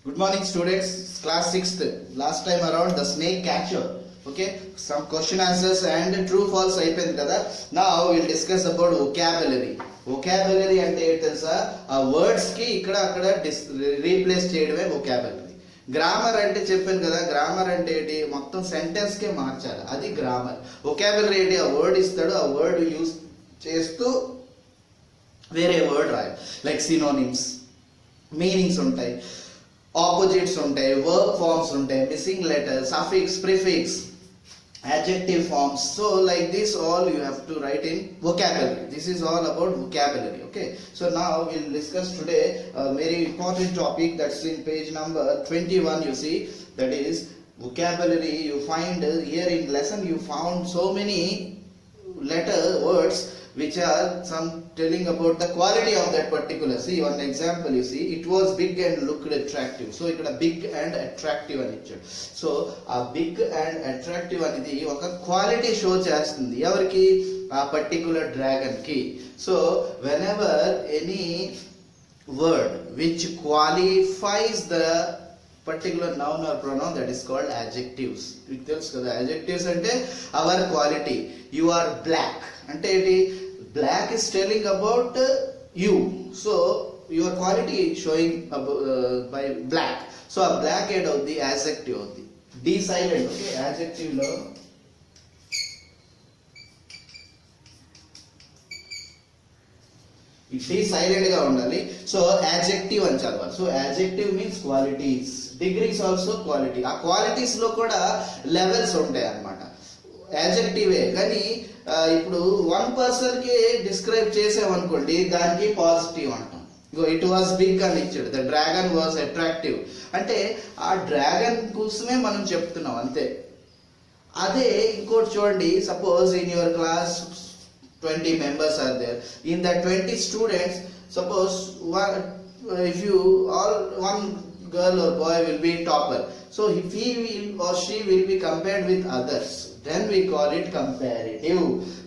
Good morning, students. Class 6th. Last time around the snake catcher. Okay, some question answers and true false అయిపోయింది కదా. Now we'll discuss about vocabulary. Vocabulary అంటే ఏంటి తెలుసా? ఆ words కి ఇక్కడ అక్కడ రీప్లేస్ చేయడమే vocabulary. గ్రామర్ అంటే చెప్పాను కదా, గ్రామర్ అంటే ఏంటి, మొత్తం సెంటెన్స్ కే మార్చాలి, అది గ్రామర్. vocabulary ఏంటి, ఆ వర్డ్ ఇస్తాడు, ఆ వర్డ్ యూస్ చేస్తూ వేరే వర్డ్ రాయాలి. లైక్ సినోనిమ్స్, మీనింగ్స్ ఉంటాయి, ఆపోజిట్స్ ఉంటాయి, వర్బ్ ఫార్మ్స్ ఉంటాయి, missing letter, suffix, prefix, adjective forms. So like this all you have to write in vocabulary. This is all about vocabulary. Okay, so now we'll discuss today a very important topic that's in page number 21. You see, that is vocabulary. You find here in lesson you found so many letter words which are some telling about the quality of that particular. See one example, you see, it was big and looked attractive. So ikkada big and attractive ani ichchadu. So a big and attractive anidi oka quality show chestundi evariki, a particular dragon ki. So whenever any word which qualifies the particular noun or pronoun, that is called adjectives. It tells kada adjectives ante our quality. You are black ante eti, black is telling about you, so your quality is showing by black. So a black head of the adjective of the d silent. Okay, adjective lo d silent ga undali. So adjective అని చదవాలి. So adjective means qualities. Degrees also quality. ఆ qualities లో కూడా levels ఉంటాయి అన్నమాట. adjective కానీ ఇప్పుడు one person కి డిస్క్రైబ్ చేసామనుకోండి, దానికి పాజిటివ్ అంటాం. ఇట్ వాస్ బిగ్ అని ఇచ్చాడు, ద డ్రాగన్ వాజ్ అట్రాక్టివ్ అంటే ఆ డ్రాగన్ కోసమే మనం చెప్తున్నాం అంతే. అదే ఇంకోటి చూడండి, suppose in your class 20 members are there. In that 20 students, suppose if you all one girl or boy will be topper, so if he will or she will be compared with others, then we call it comparative.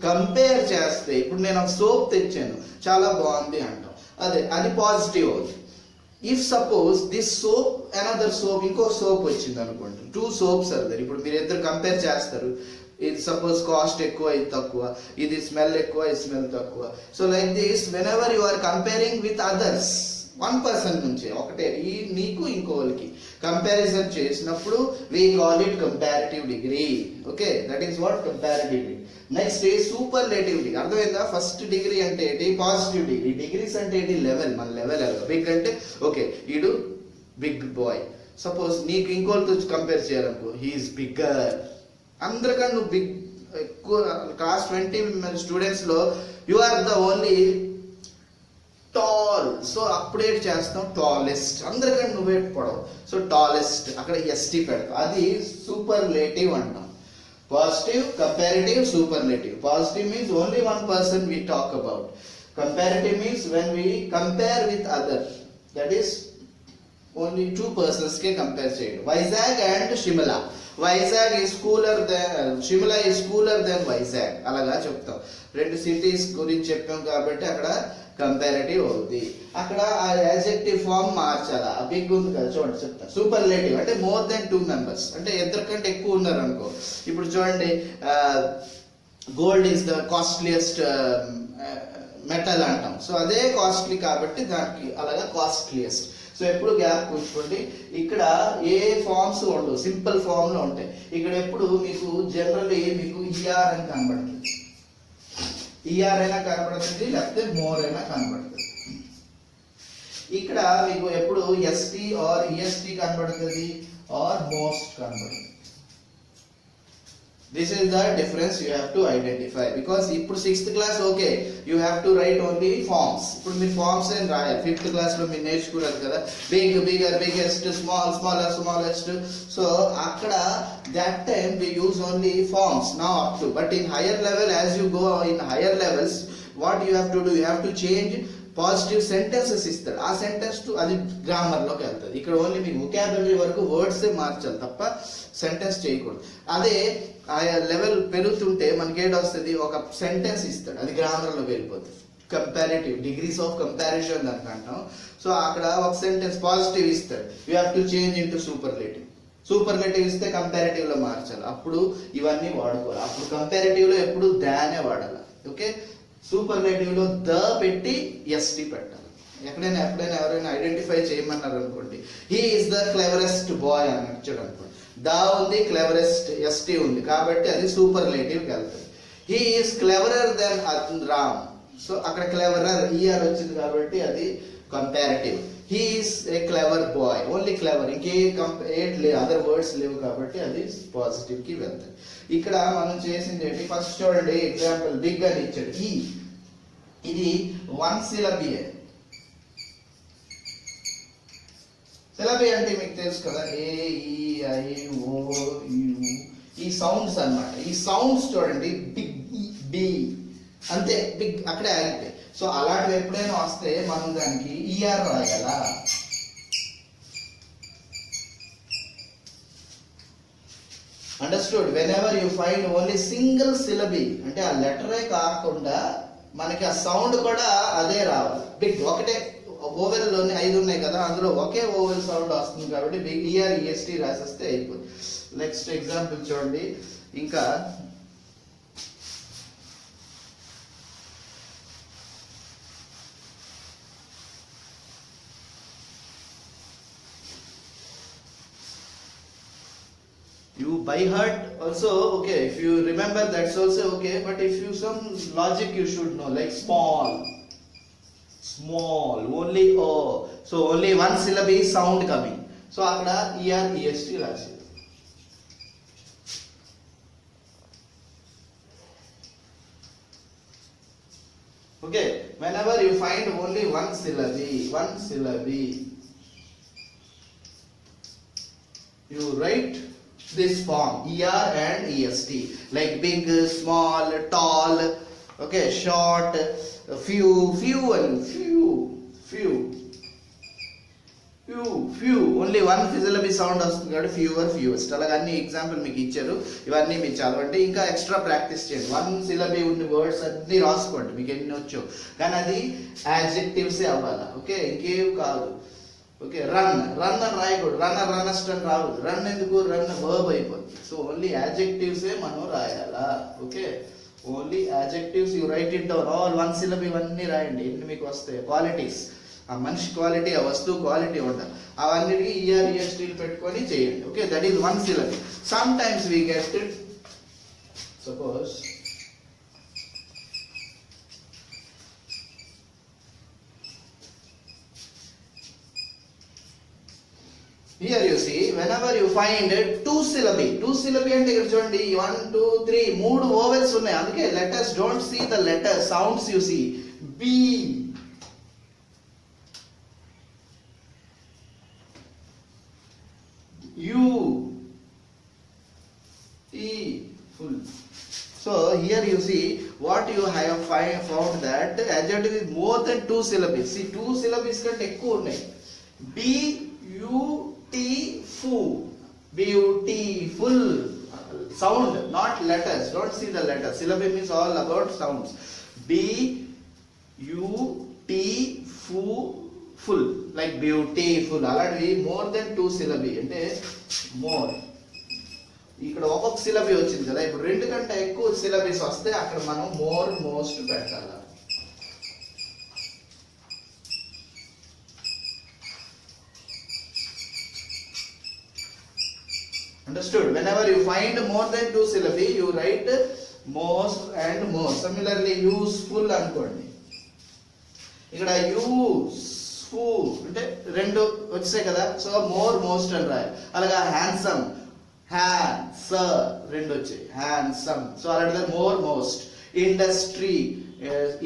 Compare చేస్తే ఇప్పుడు నేను ఒక soap తెచ్చాను, చాలా బాగుంది అంటాం, అది positive అవుతుంది. If suppose this soap another soap, ఇంకో సోప్ వచ్చింది అనుకోండి, 2 soaps are there. ఇప్పుడు మీరు ఇద్దరు కంపేర్ చేస్తారు, ఇది సపోజ్ కాస్ట్ ఎక్కువ, ఇది తక్కువ, ఇది స్మెల్ ఎక్కువ, ఇది స్మెల్ తక్కువ. So like this whenever you are comparing with others, one person నుంచి ఒకటే ఈ నీకు ఇంకోళ్ళకి కంపారిజన్ చేసినప్పుడు we call it comparative degree. Okay, that is what comparative degree. Next superlative degree. అర్థమైందా? ఫస్ట్ డిగ్రీ అంటే ఏంటి, పాజిటివ్ డిగ్రీ. డిగ్రీస్ అంటే ఏంటి, లెవెల్. మన లెవెల్ బిగ్ అంటే ఓకే, ఈడు బిగ్ బాయ్. సపోజ్ నీకు ఇంకోళ్ళతో కంపేర్ చేయాలనుకో, హీఈస్ బిగ్గర్. అందరికన్నా నువ్వు బిగ్ ఎక్కువ. క్లాస్ 20 స్టూడెంట్స్ లో you are the only tall, so update చేస్తాం టాలెస్ట్. అందరికంటే నువ్వే పొడవు, సో టాలెస్ట్, అక్కడ ఎస్టీ పెడతాం, అది సూపర్లేటివ్ అంటాం. Positive, comparative, superlative. Positive means only one person we talk about. Comparative means when we compare with other, that is only 2 persons కే compare చేయడం. Vizag and Shimla. Vizag is cooler than Shimla is cooler than Vizag, అలాగా చెప్తాం. 2 cities గురించి చెప్పాం కాబట్టి అక్కడ comparative అవుతుంది. అక్కడ ఆ యాడ్జెక్టివ్ ఫామ్ మార్చాలా, బిగ్ ఉంది కదా, చూడండి చెప్తా. సూపర్లేటివ్ అంటే మోర్ దెన్ 2 members, అంటే ఇద్దరు కంటే ఎక్కువ ఉన్నారు అనుకో. ఇప్పుడు చూడండి, gold is the costliest metal అంటాం, సో అదే కాస్ట్లీ కాబట్టి దానికి అలాగా కాస్ట్లీయెస్ట్. సో ఎప్పుడు గ్యాప్ కూర్చోండి. ఇక్కడ ఏ ఫార్మ్స్ ఉండవు, సింపుల్ ఫామ్ లో ఉంటాయి. ఇక్కడ ఎప్పుడు మీకు జనరల్లీ మీకు ఈఆర్ అని కనబడుతుంది, ఈఆర్ అయినా కనబడుతుంది, లేకపోతే మోర్ అయినా కనబడుతుంది. ఇక్కడ మీకు ఎప్పుడు ఎస్టీ ఆర్ ఈఎస్టీ కనబడుతుంది, ఆర్ మోస్ట్ కనబడుతుంది. This is the difference you have to identify, because ఇప్పుడు 6th class okay, you have to write only forms. ఇప్పుడు మీరు ఫార్మ్స్ ఏం రాయాలి, 5th class లో మీరు నేర్చుకున్నారు కదా, big, bigger, biggest, small, smaller, smallest. So అక్కడ that time we use only forms now up to, but in higher level, as you go in higher levels, what you have to do, you have to change positive sentences ఇస్తాడు. ఆ sentence to అది grammar లోకి వెళ్తుంది. ఇక్కడ only మీకు vocabulary వరకు వర్డ్సే మార్చాలి తప్ప సెంటెన్స్ చేయకూడదు. అదే ఆ లెవెల్ పెరుగుతుంటే మనకి ఏడు వస్తుంది, ఒక సెంటెన్స్ ఇస్తాడు, అది గ్రామర్ లోకి వెళ్ళిపోతుంది. కంపారిటివ్, డిగ్రీస్ ఆఫ్ కంపారిజన్ దానికి అంటాం. సో అక్కడ ఒక సెంటెన్స్ పాజిటివ్ ఇస్తాడు, you have to change into superlative. Superlative ఇస్తే కంపారిటివ్ లో మార్చాలి, అప్పుడు ఇవన్నీ వాడుకోవాలి. అప్పుడు కంపారిటివ్ లో ఎప్పుడు దానే వాడాలి. ఓకే, సూపర్లేటివ్ లో ద పెట్టి ఎస్టీ పెట్టాలి. ఎప్పుడైనా ఎవరైనా ఐడెంటిఫై చేయమన్నారు అనుకోండి, హీ ఈస్ ద క్లెవరెస్ట్ బాయ్ అని వచ్చాడు అనుకోండి, ద ఉంది, క్లెవరెస్ట్ ఎస్టీ ఉంది, కాబట్టి అది సూపర్లేటివ్కి వెళ్తుంది. He is cleverer than Ram, so అక్కడ క్లెవరర్ ఈఆర్ వచ్చింది కాబట్టి అది comparative. He is a clever boy, only clever, other words లేవు కాబట్టి అది పాజిటివ్ కి వెళ్తాయి. ఇక్కడ మనం చేసింది ఏంటి, ఫస్ట్ చూడండి ఎగ్జాంపుల్, బిగ్ అని ఇచ్చాడు. ఇది వన్ సిలబీ. సిలబీ అంటే మీకు తెలుసు కదా, ఏ ఈ ఐ ఓ యు, ఈ సౌండ్స్ అన్నమాట. ఈ సౌండ్స్ చూడండి, బిగ్ బి అంతే, బిగ్ అక్కడే ఆగితే. సో అలాంటివి ఎప్పుడైనా వస్తే మనం దానికి ఈఆర్ రాయాలా. Understood? Whenever you find only single syllable, అంటే ఆ లెటరే కాకుండా మనకి ఆ సౌండ్ కూడా అదే రావాలి. బిగ్ ఒకటే, ఓవెల్ లోని 5 ఉన్నాయి కదా, అందులో ఒకే ఓవెల్ సౌండ్ వస్తుంది కాబట్టి బిగ్ ఈఆర్ ఈఎస్టీ రాసేస్తే అయిపోతుంది. నెక్స్ట్ ఎగ్జాంపుల్ చూడండి. ఇంకా you by heart also okay, if you remember that's also okay, but if you some logic you should know, like small, only o, so only one syllable is sound coming, so akkada er est rasi. Okay, whenever you find only one syllable, you write this form, er and est, like big, small, tall, okay, short, few and few, only one syllable sound వస్తుంది కాబట్టి fewer, fewest. అలాగే అన్ని example మీకు ఇచ్చారు, ఇవన్నీ మీరు చదవండి. ఇంకా ఎక్స్ట్రా ప్రాక్టీస్ చేయండి. వన్ సిలబీ ఉన్న వర్డ్స్ అన్ని రాసుకోండి, మీకు ఎన్ని వచ్చో, కానీ అది యాడ్జెక్టివ్సే అవ్వాలా. ఓకే, ఇంకేం కాదు. ఓకే, రన్ అని రాయకూడదు, రన్నస్ట్ అని రావద్దు. రన్ ఎందుకు, రన్ వర్బ్ అయిపోతుంది. సో ఓన్లీ యాడ్జెక్టివ్సే మనం రాయాలా. Okay, only adjectives you write it down, all one syllable ఇవన్నీ రాయండి. ఎన్ని మీకు వస్తాయి క్వాలిటీస్, ఆ మనిషి క్వాలిటీ, ఆ వస్తువు క్వాలిటీ ఉండాలి. అవన్నిటికీ ఈఆర్ ఈఎస్టీలు పెట్టుకొని చేయండి. Okay, that is one syllabi. Some times we get it, suppose here you see, whenever you find two syllabi అంటే ఇక్కడ చూడండి 1 2 3 మూడు ఓవెల్స్ ఉన్నాయి, అందుకే letters don't see the letter sounds, you see b, u, e, full. So here you see what you have found that adjective is more than two syllables. See, two syllables కంటే ఎక్కువ ఉన్నాయి. beautiful sound, not letters, don't see the letters. Syllable means all about sounds. beautiful, like beautiful, అలాంటివి more than two syllable అంటే more. ఇక్కడ ఒక్కొక్క syllabi వచ్చింది కదా, ఇప్పుడు 2 కంటే ఎక్కువ సిలబీస్ వస్తే అక్కడ మనం మోర్, మోస్ట్ పెట్టాలి. Understood? Whenever you find more than two syllabi, you write most and more. Similarly, useful అనుకోండి, ఇక్కడ useful అంటే 2 వచ్చాయి కదా, సో మోర్, మోస్ట్ అని రాయాలి. అలాగా హ్యాండ్సమ్, రెండు వచ్చాయి, హ్యాండ్సమ్, సో అలాంటిది more, most. Industry,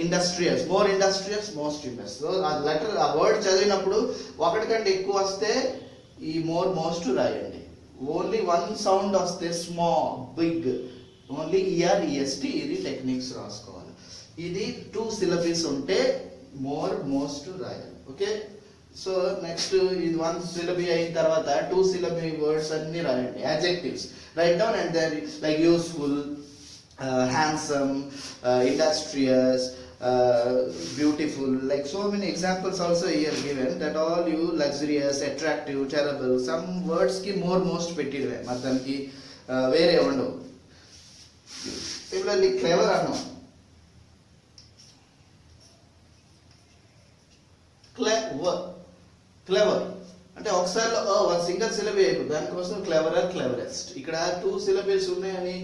industrious, more industrious, most industrious. So ఆ లెటర్, ఆ వర్డ్ చదివినప్పుడు ఒకటి కంటే ఎక్కువ వస్తే ఈ మోర్, మోస్ట్ రాయండి. ఓన్లీ వన్ సౌండ్ వస్తే small, big, only ER EST, ఇది టెక్నిక్స్ రాసుకోవాలి. ఇది 2 syllables ఉంటే మోర్, మోస్ట్ రాయాలి. ఓకే, సో నెక్స్ట్ ఇది 1 syllable అయిన తర్వాత 2 syllable వర్డ్స్ అన్ని రాయండి, adjectives write down. And then like useful, handsome, industrious, beautiful, like so many examples also here given, that all you luxurious, attractive, terrible, some words ki more most పెట్టిడవే మరి దానికి వేరే ఉండవు. Similarly clever అన్నాం, clever అంటే ఒకసారిలో one single syllabi అయిపోతుంది, దానికోసం cleverer, క్లెవరెస్ట్. ఇక్కడ 2 syllables ఉన్నాయని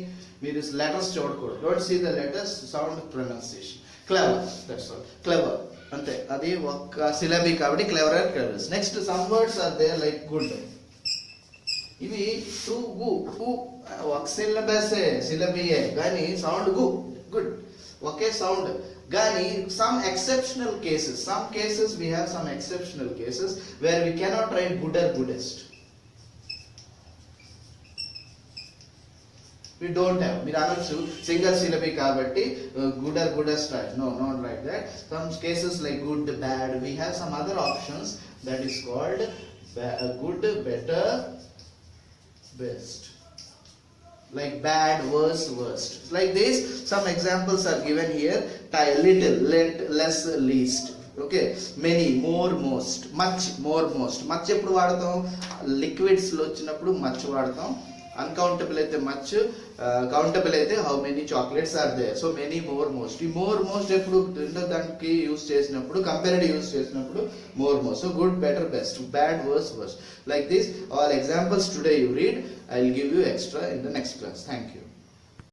మీరు లెటర్స్ చూడకూడదు. Don't see the letters, sound pronunciation. Clever, that's all. Clever అంతే, అది ఒక సిలబీ కాబట్టి cleverer, cleverest. Next some words are there like good. ఇవి టు గు గు ఒక సిలబీయే కానీ సౌండ్ గు, గుడ్ ఒకే సౌండ్. కానీ some exceptional cases, we have some exceptional cases where we cannot write good or goodest. We don't have, మీరు అనొచ్చు సింగిల్ సిలబీ కాబట్టి good or goodest right. No, not like that. Some cases like good, bad, we have some other options that is called good, better, best. Like bad, worse, worst. Like this, some examples are given here. Little, less, least. Okay, many, more, most, much, more, most. Much ఎప్పుడు వాడతాం, liquids లో వచ్చినప్పుడు much వాడతాం. Uncountable అయితే much, countable అయితే how many chocolates are there. So many, more, most. ఈ more, most ఎప్పుడు రెండో దానికి యూస్ చేసినప్పుడు, కంపారిటివ్ యూస్ చేసినప్పుడు more, most. So good, better, best, bad, worse, worst. Like this, all examples today you read. I will give you extra in the next class. Thank you.